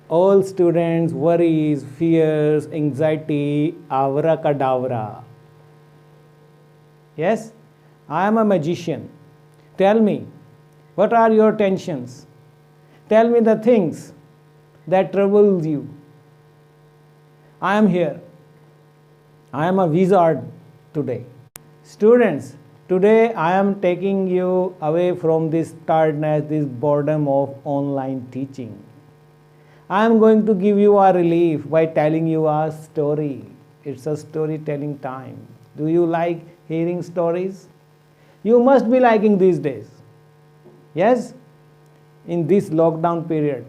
all students' worries, fears, anxiety, abracadabra. Yes, I am a magician. Tell me, what are your tensions? Tell me the things that troubles you. I am here. I am a wizard today. Students, today I am taking you away from this tiredness, this boredom of online teaching. I am going to give you a relief by telling you a story. It's a storytelling time. Do you like hearing stories? You must be liking these days. Yes? In this lockdown period.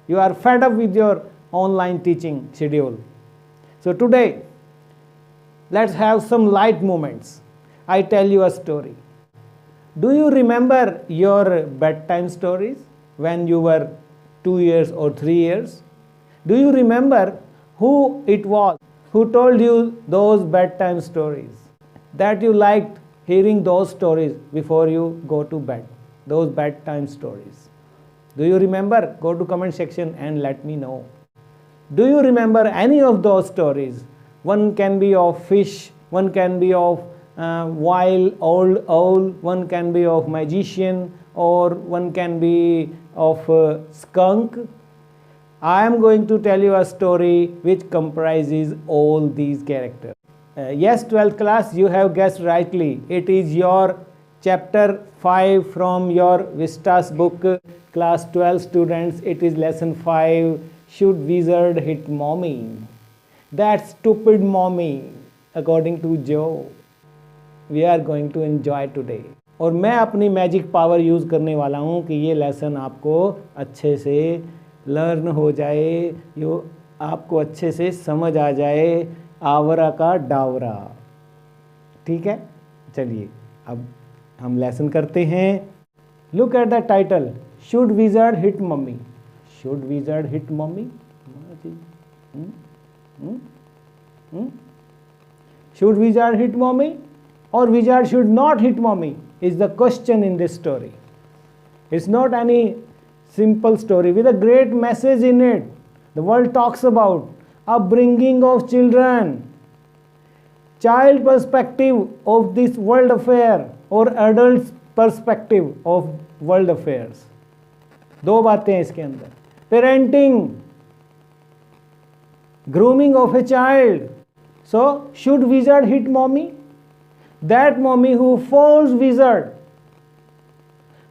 You are fed up with your online teaching schedule. So today, let's have some light moments. I tell you a story. Do you remember your bedtime stories when you were 2 years or 3 years? Do you remember who it was who told you those bedtime stories? That you liked hearing those stories before you go to bed, those bedtime stories. Do you remember? Go to comment section and let me know. Do you remember any of those stories? One can be of fish, one can be of wild old owl, one can be of magician, or one can be of skunk. I am going to tell you a story which comprises all these characters. Yes, 12th class, you have guessed rightly. It is your chapter 5 from your Vistas book, class 12 students. It is lesson 5, Should Wizard Hit Mommy? That stupid mommy, according to Joe. We are going to enjoy today. और मैं अपनी magic power use करने वाला हूँ कि ये lesson आपको अच्छे से लर्न हो जाए, यो आपको अच्छे से समझ आ जाए, आवरा का डावरा. ठीक है, चलिए अब हम लेसन करते हैं. Look at the title, should wizard hit mummy. Should wizard hit mummy? Should wizard hit mommy or wizard should not hit mommy is the question in this story. It's not any simple story with a great message in it. The world talks about upbringing of children, child perspective of this world affair or adult perspective of world affairs. दो बातें हैं इसके अंदर. Parenting, grooming of a child. So, should wizard hit mommy? That mommy who forced wizard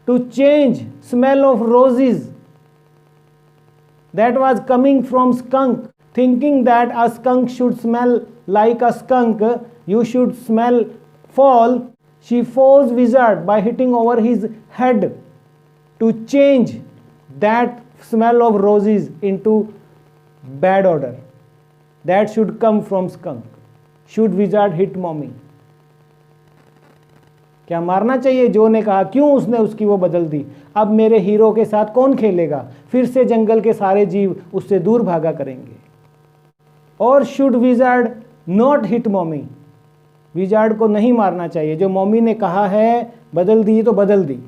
to change smell of roses that was coming from skunk, thinking that a skunk should smell like a skunk, you should smell fall. She forced wizard by hitting over his head to change that smell of roses into bad odor that should come from skunk. Should wizard hit mommy? क्या मारना चाहिए? जो ने कहा. क्यों उसने उसकी वो बदल दी? अब मेरे हीरो के साथ कौन खेलेगा? फिर से जंगल के सारे जीव उससे दूर भागा करेंगे. और should wizard not hit mommy? Wizard को नहीं मारना चाहिए. जो मॉमी ने कहा है बदल दी तो बदल दी,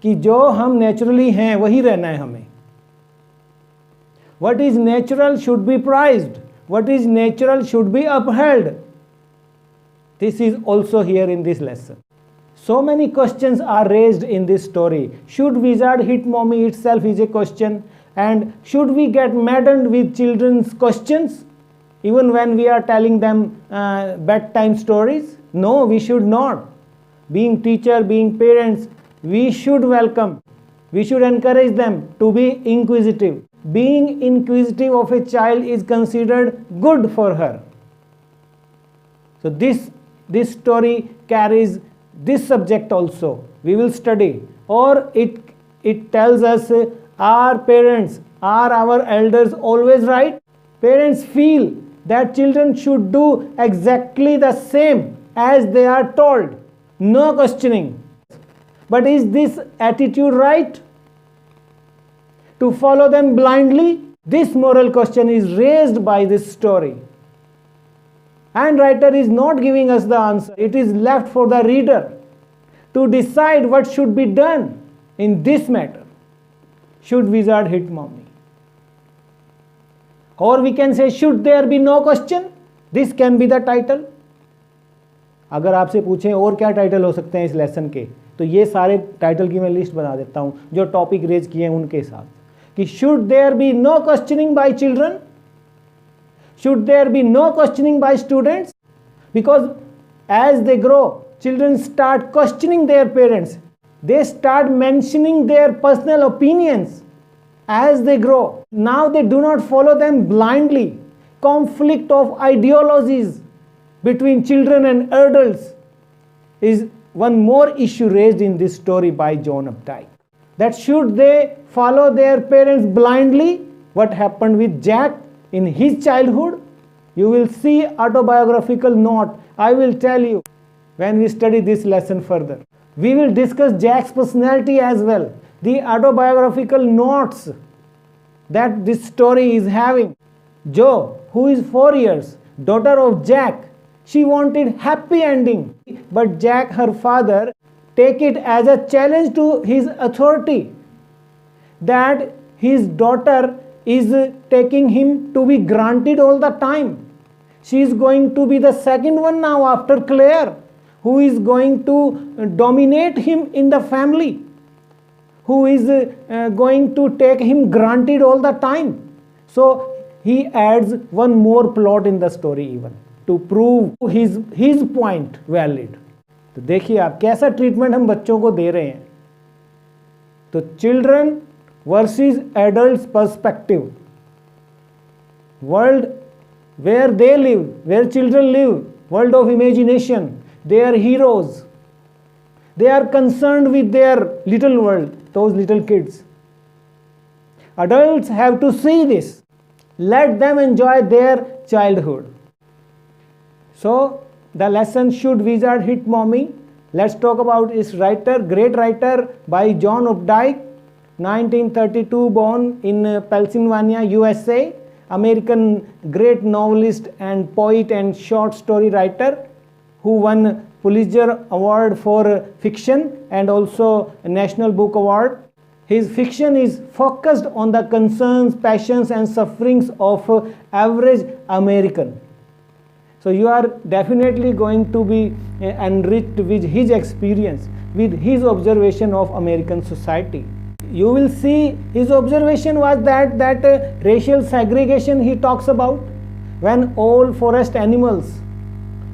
कि जो हम नेचुरली हैं वही रहना है हमें. What is natural should be prized. What is natural should be upheld. This is also here in this lesson. So many questions are raised in this story. Should wizard hit mommy itself is a question. And should we get maddened with children's questions even when we are telling them bedtime stories? No, we should not. Being teacher, being parents, we should welcome, we should encourage them to be inquisitive. Being inquisitive of a child is considered good for her. So this story carries this subject also. We will study. Or it tells us, are parents, are our elders always right? Parents feel that children should do exactly the same as they are told. No questioning. But is this attitude right? To follow them blindly? This moral question is raised by this story. And writer is not giving us the answer. It is left for the reader to decide what should be done in this matter. Should wizard hit mommy? Or we can say, should there be no question? This can be the title. अगर आपसे पूछें और क्या title हो सकते हैं इस lesson के, तो ये सारे टाइटल की मैं लिस्ट बना देता हूं जो टॉपिक रेज किए हैं उनके साथ, कि should there be no questioning by children, should there be no questioning by students, because as they grow children start questioning their parents, they start mentioning their personal opinions as they grow. Now they do not follow them blindly. Conflict of ideologies between children and adults is one more issue raised in this story by John Updike. That should they follow their parents blindly? What happened with Jack in his childhood? You will see autobiographical note. I will tell you when we study this lesson further. We will discuss Jack's personality as well, the autobiographical notes that this story is having. Jo, who is 4 years, daughter of Jack, she wanted happy ending, but Jack, her father, take it as a challenge to his authority that his daughter is taking him to be granted all the time. She is going to be the second one now after Claire, who is going to dominate him in the family, who is going to take him granted all the time. So he adds one more plot in the story even to prove his point valid. तो देखिए आप कैसा treatment हम बच्चों को दे रहे हैं. तो children versus adults perspective, world where they live, where children live, world of imagination. They are heroes. They are concerned with their little world, those little kids. Adults have to see this. Let them enjoy their childhood. So, the lesson, Should Wizard Hit Mommy? Let's talk about its writer, great writer by John Updike, 1932 born in Pennsylvania, USA. American great novelist and poet and short story writer who won Pulitzer Award for fiction and also a National Book Award. His fiction is focused on the concerns, passions and sufferings of average American. So you are definitely going to be enriched with his experience, with his observation of American society. You will see his observation was that racial segregation he talks about, when all forest animals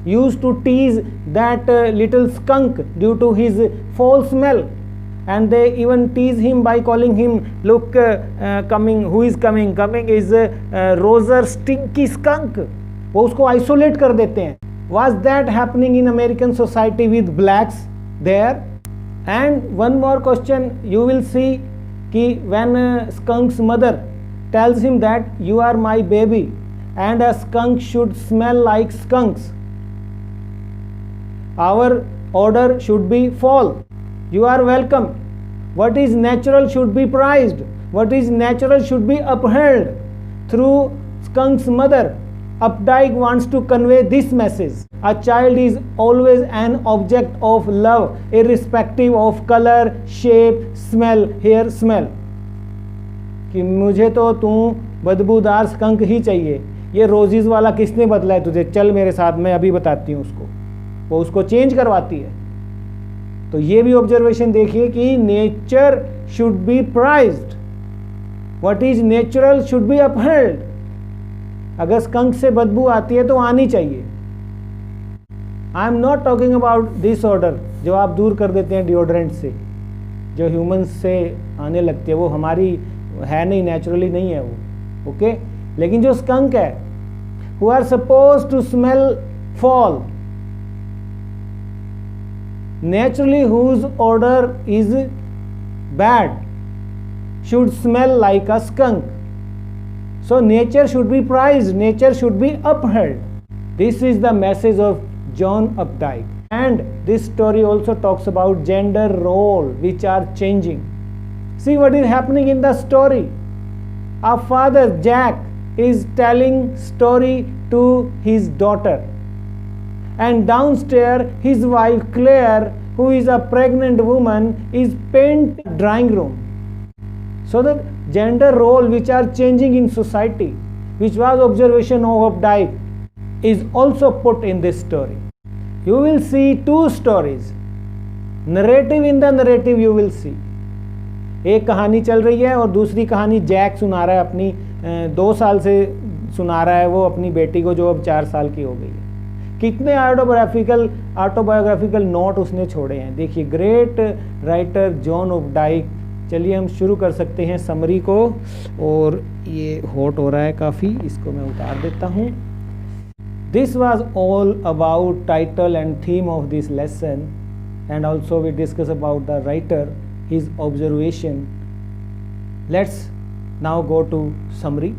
used to tease that little skunk due to his foul smell, and they even tease him by calling him, look, coming, who is coming is Roser Stinky Skunk. वो उसको isolate कर देते हैं. Was that happening in American society with blacks there? And one more question you will see, कि when skunk's mother tells him that you are my baby and a skunk should smell like skunks, our order should be fall, you are welcome, what is natural should be prized, what is natural should be upheld. Through skunk's mother, Updike wants to convey this message: a child is always an object of love, irrespective of color, shape, smell. Here, smell. कि मुझे तो तू बदबूदार skunk ही चाहिए. ये रोजीज वाला किसने बदला है तुझे? चल मेरे साथ, मैं अभी बताती हूँ उसको. वो उसको चेंज करवाती है. तो ये भी ऑब्जर्वेशन देखिए कि nature should be prized, what is natural should be upheld. अगर स्कंक से बदबू आती है तो आनी चाहिए. I am not talking about this order जो आप दूर कर देते हैं डिओड्रेंट से, जो ह्यूमंस से आने लगती है, वो हमारी है नहीं, नेचुरली नहीं है वो. ओके, लेकिन जो स्कंक है, who are suppose to smell foul, naturally whose odor is bad, should smell like a skunk. So nature should be prized, nature should be upheld. This is the message of John Updike. And this story also talks about gender role which are changing. See what is happening in the story. Our father Jack is telling story to his daughter, and downstairs his wife Claire, who is a pregnant woman, is painting drawing room. So the gender role which are changing in society, which was observation of Updike, is also put in this story. You will see two stories. Narrative in the narrative you will see. एक कहानी चल रही है और दूसरी कहानी Jack सुना रहा है अपनी 2 साल से सुना रहा है वो अपनी बेटी को जो अब 4 साल की हो गई है। कितने ऑटोबायोग्राफिकल नोट उसने छोड़े हैं। देखिए, ग्रेट राइटर जॉन अपडाइक। चलिए हम शुरू कर सकते हैं समरी को, और ये हॉट हो रहा है काफ़ी, इसको मैं उतार देता हूँ। This was all about title and theme of this lesson, and also we discuss about the writer, his observation. Let's now go to summary.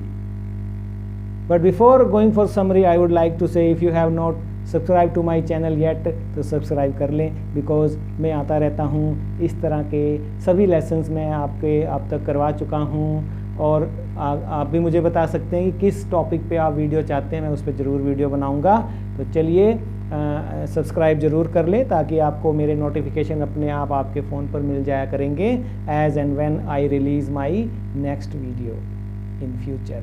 But before going for summary, I would like to say, if you have not subscribed to my channel yet, तो subscribe कर लें, because मैं आता रहता हूँ इस तरह के सभी लेसन्स मैं आप तक करवा चुका हूँ, और आप भी मुझे बता सकते हैं कि किस टॉपिक पे आप वीडियो चाहते हैं, मैं उस पर ज़रूर वीडियो बनाऊंगा। तो चलिए सब्सक्राइब ज़रूर कर लें ताकि आपको मेरे नोटिफिकेशन अपने आप आपके फ़ोन पर मिल जाया करेंगे as and when I release my next video in future.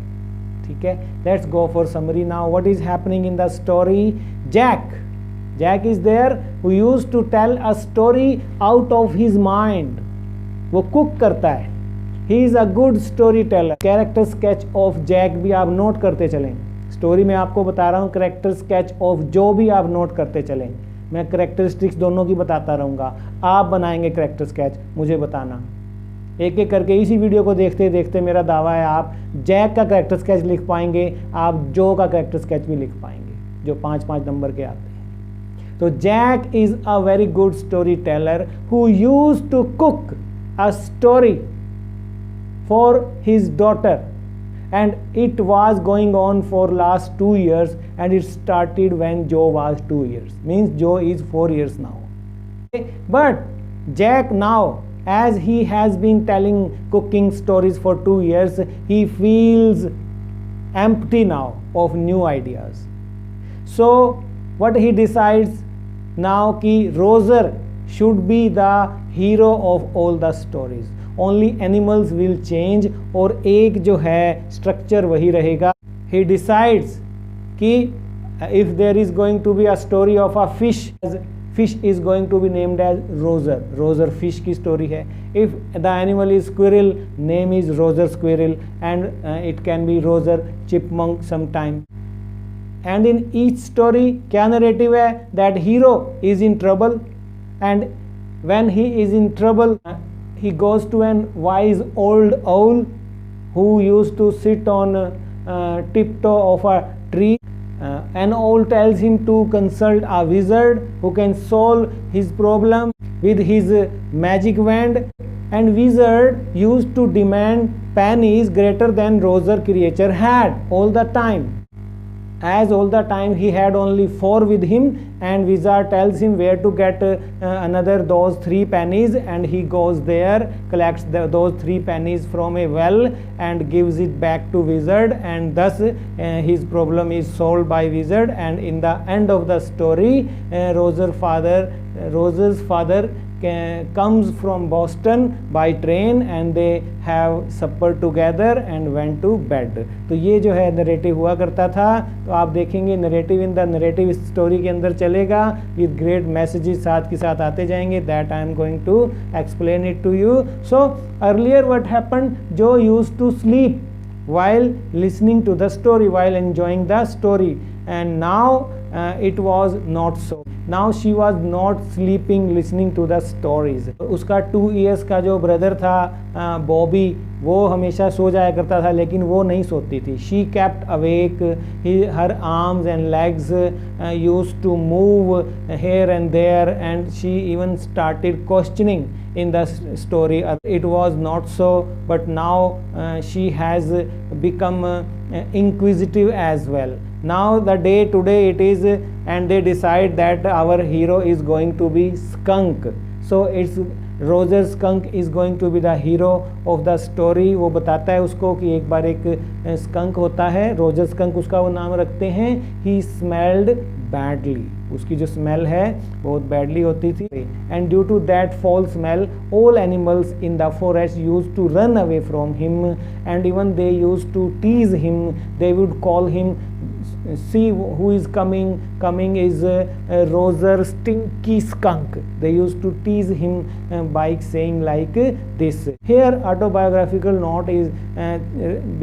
ठीक है, let's go for summary now. What is happening in the story? Jack is there who used to tell a story out of his mind. वो cook करता है। He is a good story teller. Character sketch of Jack भी आप note करते चलें। Story में आपको बता रहा हूँ, कैरेक्टर स्केच ऑफ जो भी आप नोट करते चलें। मैं कैरेक्टरिस्टिक्स दोनों की बताता रहूँगा, आप बनाएंगे कैरेक्टर स्केच, मुझे बताना। एक एक करके इसी वीडियो को देखते देखते मेरा दावा है आप जैक का कैरेक्टर स्केच लिख पाएंगे, आप जो का कैरेक्टर स्केच भी लिख पाएंगे जो 5-5 नंबर के आते हैं। तो Jack is a very good story teller who used to cook a story for his daughter, and it was going on for last 2 years, and it started when Joe was 2 years, means Joe is 4 years now. But Jack now, as he has been telling cooking stories for 2 years, he feels empty now of new ideas. So what he decides now कि Roger should be the hero of all the stories. Only animals will change, और एक जो है structure वही रहेगा। He decides कि if there is going to be a story of a fish is going to be named as Roger fish की story है। If the animal is squirrel, name is Roger squirrel, and it can be Roger chipmunk sometime. And in each story क्या narrative है? That hero is in trouble, and when he is in trouble he goes to an wise old owl who used to sit on tiptoe of a tree. An owl tells him to consult a wizard who can solve his problem with his magic wand, and wizard used to demand pennies greater than Roger creature had all the time. As all the time he had only 4 with him, and wizard tells him where to get another those 3 pennies, and he goes there, collects those 3 pennies from a well and gives it back to wizard, and thus his problem is solved by wizard. And in the end of the story, Roger's father comes from Boston by train, and they have supper together and went to bed. तो ये जो है narrative हुआ करता था। तो आप देखेंगे narrative in the narrative story के अंदर चलेगा विद ग्रेट मैसेजेस साथ के साथ आते जाएंगे। That I am going to explain it to you. So earlier what happened, जो used to sleep while listening to the story, while enjoying the story, and now it was not so. Now she was not sleeping listening to the stories. उसका 2 years का जो brother था बॉबी, वो हमेशा सो जाया करता था, लेकिन वो नहीं सोती थी। She kept awake. Her arms and legs used to move here and there, and she even started questioning in the story. It was not so, but now she has become inquisitive as well. Now the day today it is, and they decide that our hero is going to be skunk. So it's Roger skunk is going to be the hero of the story. वो बताता है उसको कि एक बार एक skunk होता है, Roger skunk उसका वो नाम रखते हैं। He smelled बैडली, उसकी जो स्मेल है बहुत बैडली होती थी। And due to that foul smell all animals in the forest use to run away from him and even they use to tease him, they would call him, see who is coming is Roger Stinky Skunk. They used to tease him by saying like this. Here autobiographical note is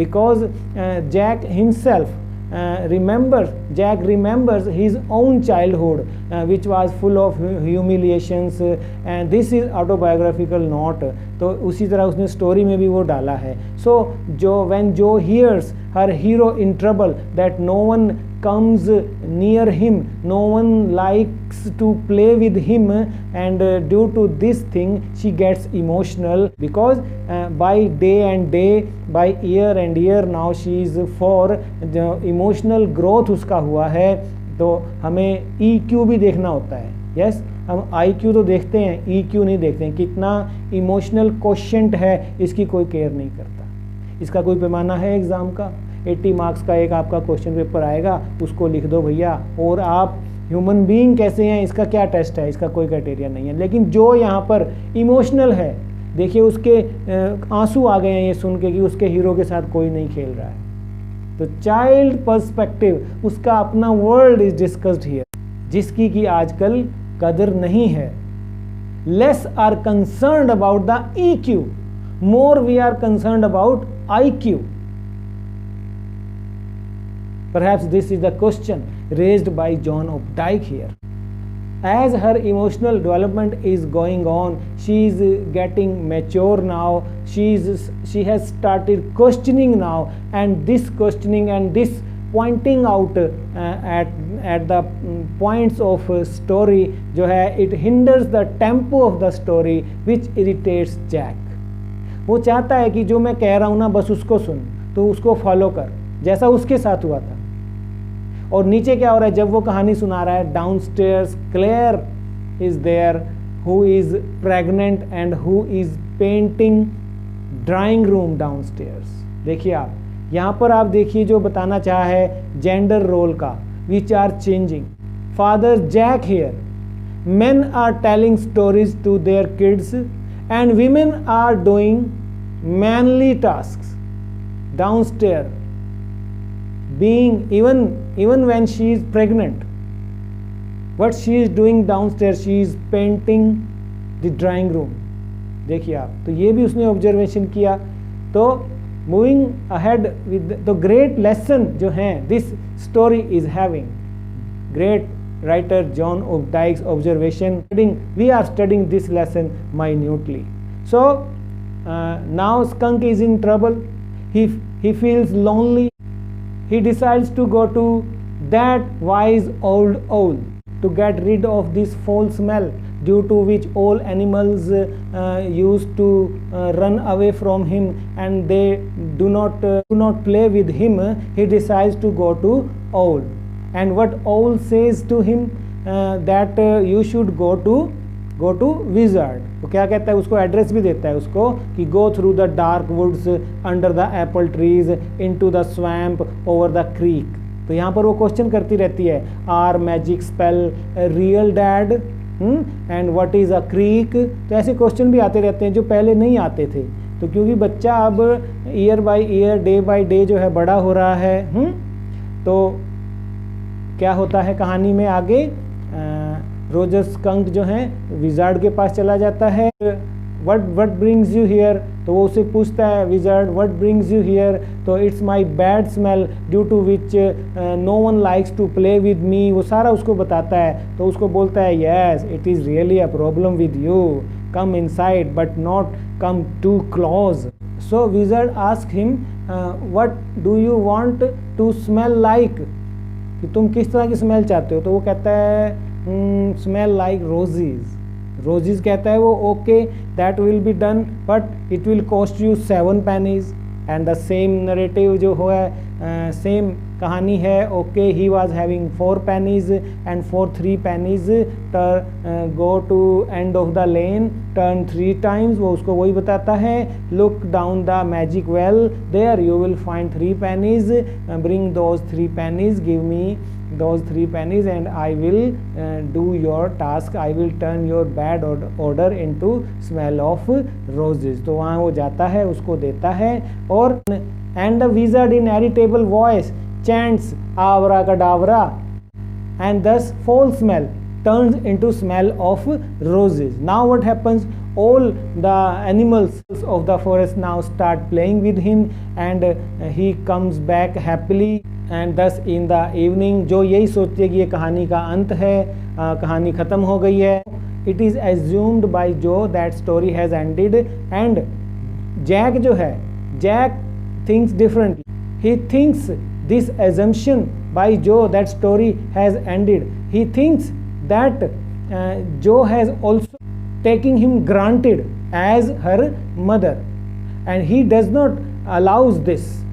because Jack himself Jack remembers his own childhood which was full of humiliations and this is autobiographical note. तो उसी तरह उसने story में भी वो डाला है. So when Joe hears her hero in trouble that no one comes near him, no one likes to play with him and due to this thing she gets emotional because by day and day, by year and year now she is for जो emotional growth उसका हुआ है. तो हमें EQ भी देखना होता है. यस, हम IQ तो देखते हैं, EQ नहीं देखते हैं. कितना इमोशनल क्वोशिएंट है इसकी कोई केयर नहीं करता. इसका कोई पैमाना है एग्ज़ाम का? 80 मार्क्स का एक आपका क्वेश्चन पेपर आएगा, उसको लिख दो भैया. और आप ह्यूमन बीइंग कैसे हैं इसका क्या टेस्ट है? इसका कोई क्राइटेरिया नहीं है. लेकिन जो यहाँ पर इमोशनल है, देखिए उसके आंसू आ गए हैं ये सुन के कि उसके हीरो के साथ कोई नहीं खेल रहा है. तो चाइल्ड पर्सपेक्टिव, उसका अपना वर्ल्ड इज डिस्कस्ड हियर, जिसकी कि आजकल कदर नहीं है. Less are concerned about the EQ, more we are concerned about IQ. Perhaps this is the question raised by John Updike here. As her emotional development is going on, she is getting mature now, she has started questioning now, and this questioning and this pointing out at the points of story जो है, it hinders the tempo of the story which irritates Jack. वो चाहता है कि जो मैं कह रहा हूँ ना बस उसको सुन, तो उसको फॉलो कर, जैसा उसके साथ हुआ था. और नीचे क्या हो रहा है जब वो कहानी सुना रहा है? Downstairs Claire is there who is pregnant and who is painting drawing room downstairs. देखिए आप यहाँ पर, आप देखिए जो बताना चाहा है जेंडर रोल का, which are changing. Father Jack here, men are telling stories to their kids and women are doing manly tasks downstairs, being even when she is pregnant. What she is doing downstairs, she is painting the drawing room. देखिए आप, तो ये भी उसने observation किया. तो moving ahead with the great lesson जो हैं this story is having, great writer John Updike's observation. We are studying this lesson minutely. So now Skunk is in trouble. He feels lonely. He decides to go to that wise old owl to get rid of this foul smell, due to which all animals used to run away from him and they do not play with him. He decides to go to owl. And what owl says to him that you should go to wizard. तो क्या कहता है? उसको address भी देता है उसको कि go through the dark woods, under the apple trees, into the swamp, over the creek. तो यहाँ पर वो क्वेश्चन करती रहती है, are magic spell real dad and what is a creek. तो ऐसे क्वेश्चन भी आते रहते हैं जो पहले नहीं आते थे. तो क्योंकि बच्चा अब year by year, day by day जो है बड़ा हो रहा है, तो क्या होता है कहानी में आगे, रोजर स्कंक जो है विजार्ड के पास चला जाता है. व्हाट ब्रिंग्स यू हियर, तो वो उसे पूछता है wizard what brings you here. तो it's my bad smell due to which no one likes to play with me. वो सारा उसको बताता है. तो उसको बोलता है yes it is really a problem with you, come inside but not come too close. So wizard ask him what do you want to smell like, कि तुम किस तरह की स्मेल चाहते हो. तो वो कहता है स्मेल लाइक रोजेज. रोजेज कहता है वो, okay that will be done but it will cost you 7 pennies. And the same narrative जो है सेम कहानी है. Okay he was having 4 pennies and for 3 pennies go to end of the lane, turn 3 times. वो उसको वही बताता है, look down the magic well, there you will find 3 pennies, bring those 3 pennies, give me those 3 pennies and I will do your task. I will turn your bad odor into smell of roses. तो वहाँ वो जाता है, उसको देता है, और and the wizard in irritable voice chants abracadabra and thus foul smell turns into smell of roses. Now what happens? All the animals of the forest now start playing with him and he comes back happily. And thus in the evening, जो यही सोचती है कि ये कहानी का अंत है, कहानी ख़त्म हो गई है, it is assumed by Joe that story has ended. And Jack जो है, Jack thinks differently. He thinks this assumption by Joe that story has ended. He thinks that Joe has also taking him granted as her mother, and he does not allows this.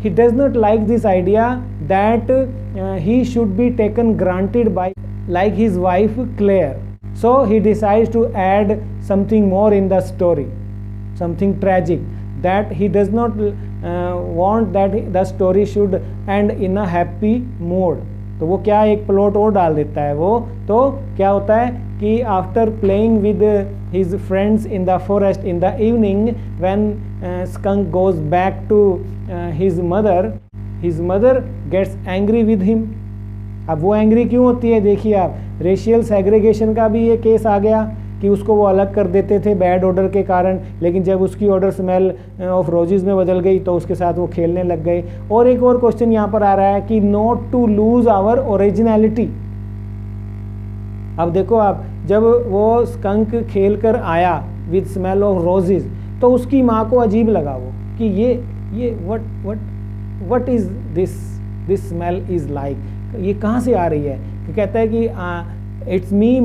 He does not like this idea that he should be taken granted by like his wife Claire. So he decides to add something more in the story, something tragic, that he does not want that the story should end in a happy mode. तो वो क्या एक plot और डाल देता है वो, तो क्या होता है कि after playing with his friends in the forest in the evening when skunk goes back to his mother gets angry with him. अब वो एंग्री क्यों होती है? देखिए आप, रेशियल सेग्रीगेशन का भी ये केस आ गया कि उसको वो अलग कर देते थे बैड ऑर्डर के कारण, लेकिन जब उसकी ऑर्डर स्मेल ऑफ रोजेज में बदल गई तो उसके साथ वो खेलने लग गए. और एक और क्वेश्चन यहाँ पर आ रहा है कि not to lose our originality. अब देखो आप, जब वो स्कंक खेल कर आया विद स्मेल ऑफ रोजेज तो उसकी माँ को अजीब लगा वो कि ये what is this smell is like, ये कहाँ से आ रही है. तो कहता है कि इट्स मी.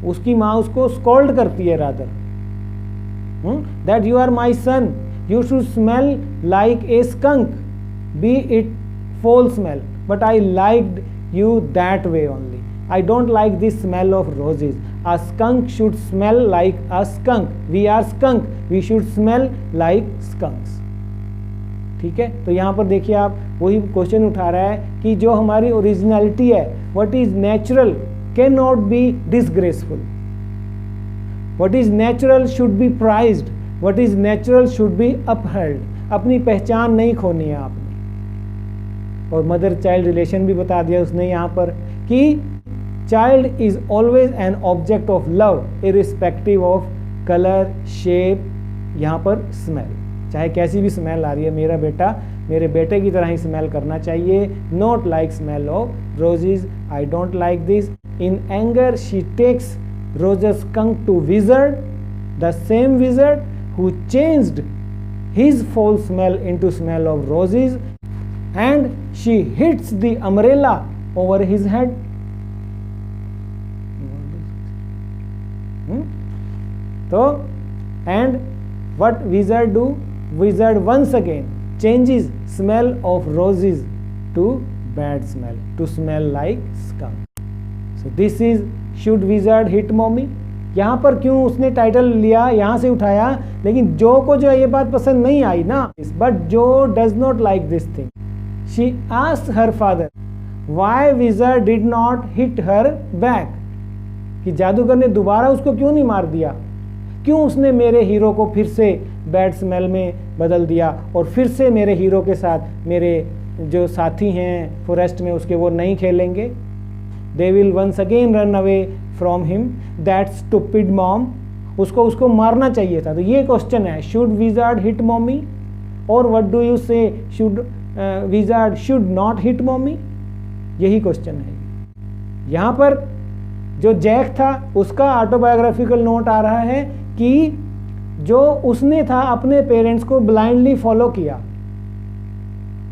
उसकी माँ उसको स्कॉल्ड करती है rather, that you are my son, you should smell like a skunk, be it foul smell, but I liked you that way only. I don't like this smell of roses. A skunk should smell like a skunk. We are skunk. We should smell like skunks. ठीक है, तो यहाँ पर देखिए आप वही question उठा रहा है कि जो हमारी ओरिजिनलिटी है, what is natural cannot be disgraceful. What is natural should be prized. What is natural should be upheld. अपनी पहचान नहीं खोनी है आपने. और मदर चाइल्ड रिलेशन भी बता दिया उसने यहाँ पर कि child is always an object of love irrespective of colour, shape, यहाँ पर स्मेल. चाहे कैसी भी स्मेल आ रही है, मेरा बेटा मेरे बेटे की तरह ही स्मेल करना चाहिए. Not like smell of roses, I don't like this. In anger she takes Roger's skunk to wizard, the same wizard who changed his foul smell into smell of roses, and she hits the umbrella over his head. So, and what wizard do? Wizard once again changes smell of roses to bad smell, to smell like skunk. So this is should wizard hit mommy? यहाँ पर क्यों उसने title लिया, यहाँ से उठाया, लेकिन जो को जो ये बात पसंद नहीं आई ना. बट जो does not like this thing. She asked her father why wizard did not hit her back, कि जादूगर ने दोबारा उसको क्यों नहीं मार दिया, क्यों उसने मेरे हीरो को फिर से बैड स्मेल में बदल दिया और फिर से मेरे हीरो के साथ मेरे जो साथी हैं फॉरेस्ट में उसके वो नहीं खेलेंगे. They will once again run away from him, that stupid mom. उसको मारना चाहिए था. तो ये क्वेश्चन है, शुड विजार्ड हिट मॉमी, और what do you say, should wizard should not hit mommy. यही क्वेश्चन है. यहाँ पर जो जैक था उसका ऑटोबायोग्राफिकल नोट आ रहा है कि जो उसने था अपने पेरेंट्स को ब्लाइंडली फॉलो किया,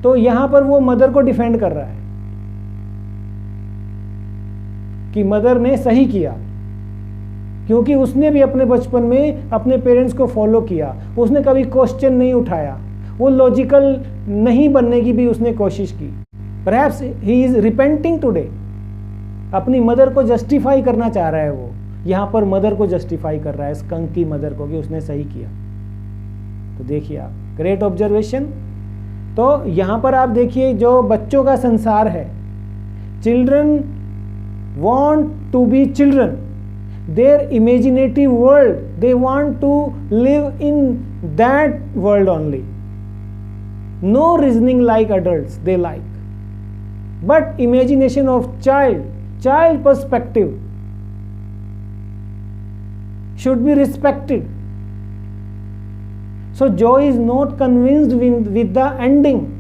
तो यहां पर वो मदर को डिफेंड कर रहा है कि मदर ने सही किया, क्योंकि उसने भी अपने बचपन में अपने पेरेंट्स को फॉलो किया, उसने कभी क्वेश्चन नहीं उठाया, वो लॉजिकल नहीं बनने की भी उसने कोशिश की. Perhaps he is repenting today. अपनी मदर को जस्टिफाई करना चाह रहा है वो. यहाँ पर मदर को जस्टिफाई कर रहा है, स्कंक की मदर को, कि उसने सही किया. तो देखिए आप, ग्रेट ऑब्जर्वेशन. तो यहाँ पर आप देखिए जो बच्चों का संसार है, Children want to be children. Their imaginative world, they want to live in that world only. No reasoning like adults they like, but imagination of child perspective should be respected. So Joy is not convinced with the ending,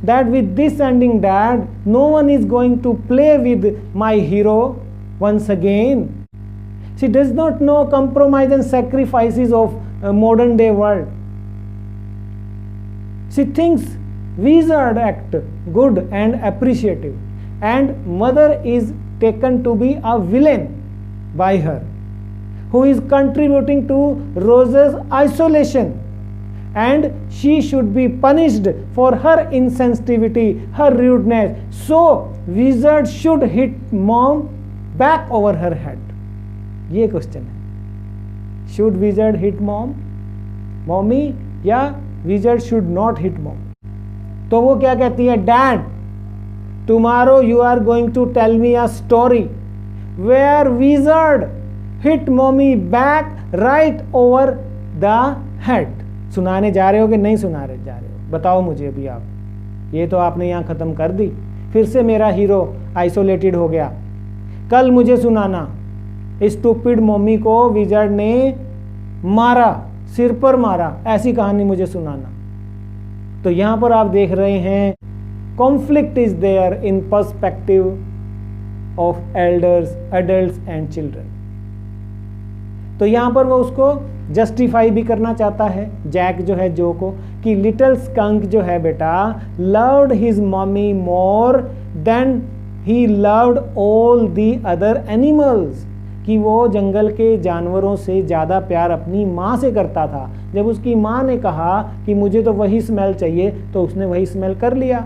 that with this ending, Dad, no one is going to play with my hero once again. She does not know compromise and sacrifices of a modern day world. She thinks wizard act good and appreciative, and mother is taken to be a villain by her, who is contributing to Rose's isolation, and she should be punished for her insensitivity, her rudeness. So wizard should hit mom back over her head. ये question है, should wizard hit mommy, या wizard should not hit mom? तो वो क्या कहती है, Dad, tomorrow you are going to tell me a story where wizard hit mommy back right over the head. सुनाने जा रहे हो कि नहीं जा रहे हो, बताओ मुझे अभी आप. ये तो आपने यहाँ ख़त्म कर दी, फिर से मेरा हीरो आइसोलेटेड हो गया. कल मुझे सुनाना, स्टूपिड मम्मी को विजर्ड ने मारा, सिर पर मारा, ऐसी कहानी मुझे सुनाना. तो यहाँ पर आप देख रहे हैं, conflict is there in perspective of elders, adults and children. तो यहाँ पर वो उसको जस्टिफाई भी करना चाहता है, जैक जो है जो को, कि लिटिल स्कंक जो है बेटा loved his mummy more than he loved all the other animals, कि वो जंगल के जानवरों से ज़्यादा प्यार अपनी माँ से करता था. जब उसकी माँ ने कहा कि मुझे तो वही स्मेल चाहिए, तो उसने वही स्मेल कर लिया.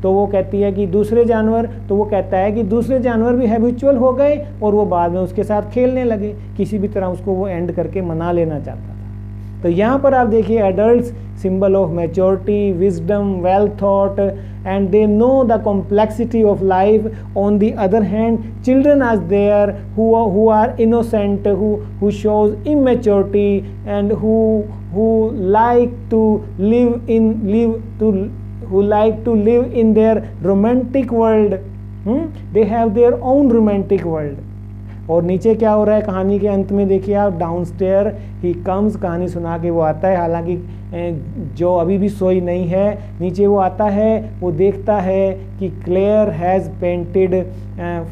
तो वो कहती है कि दूसरे जानवर, तो वो कहता है कि दूसरे जानवर भी हैबिचुअल हो गए और वो बाद में उसके साथ खेलने लगे. किसी भी तरह उसको वो एंड करके मना लेना चाहता था. तो यहाँ पर आप देखिए, adults symbol of maturity, wisdom, well thought, and they know the complexity of life. On the other hand, children are there who are innocent, who shows immaturity, and who like to live in their romantic world. They have their own romantic world. और नीचे क्या हो रहा है कहानी के अंत में, देखिए आप, डाउनस्टेयर ही कम्स, कहानी सुना के वो आता है, हालांकि जो अभी भी सोई नहीं है. नीचे वो आता है, वो देखता है कि Claire has painted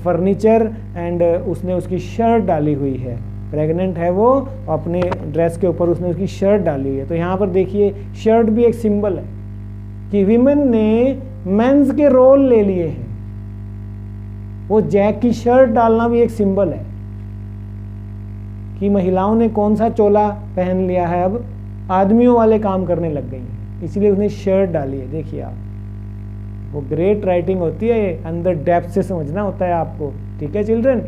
furniture, and उसने उसकी शर्ट डाली हुई है. प्रेग्नेंट है वो, अपने ड्रेस के ऊपर उसने उसकी शर्ट डाली हुई है. तो यहाँ पर देखिए, शर्ट भी एक सिंबल है कि विमेन ने मेंस के रोल ले लिए हैं. वो जैक की शर्ट डालना भी एक सिंबल है कि महिलाओं ने कौन सा चोला पहन लिया है, अब आदमियों वाले काम करने लग गई हैं, इसलिए उसने शर्ट डाली है. देखिए आप, वो ग्रेट राइटिंग होती है, अंदर डेप्थ से समझना होता है आपको. ठीक है चिल्ड्रन.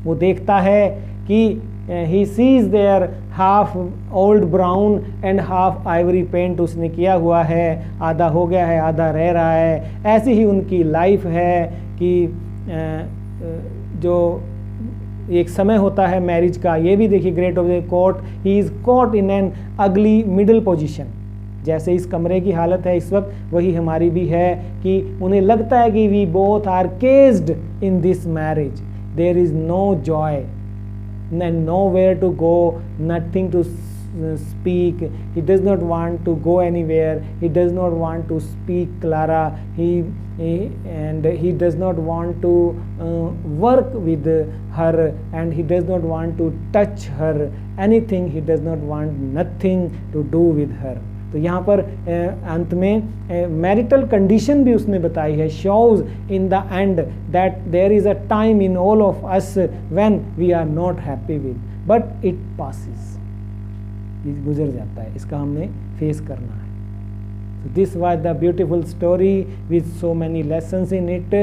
वो देखता है कि he sees there half old brown and half ivory paint उसने किया हुआ है, आधा हो गया है, आधा रह रहा है. ऐसी ही उनकी लाइफ है कि जो एक समय होता है मैरिज का. ये भी देखिए, great of the court, he is caught in an अगली मिडिल पोजीशन. जैसे इस कमरे की हालत है इस वक्त, वही हमारी भी है कि उन्हें लगता है कि we both are caged in this marriage. There is no joy and nowhere to go, nothing to speak. He does not want to go anywhere. He does not want to speak Clara. He does not want to work with her, and he does not want to touch her. Anything, he does not want nothing to do with her. तो यहाँ पर अंत में marital condition भी उसने बताई है. Shows in the end that there is a time in all of us when we are not happy with, but it passes, गुजर जाता है, इसका हमने फेस करना है. So this was the beautiful story with so many lessons in it.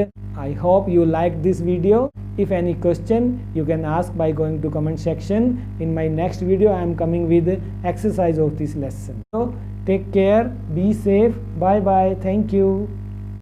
I hope you liked this video. If any question, you can ask by going to comment section. In my next video, I am coming with exercise of this lesson. So Take care, be safe, bye bye, thank you.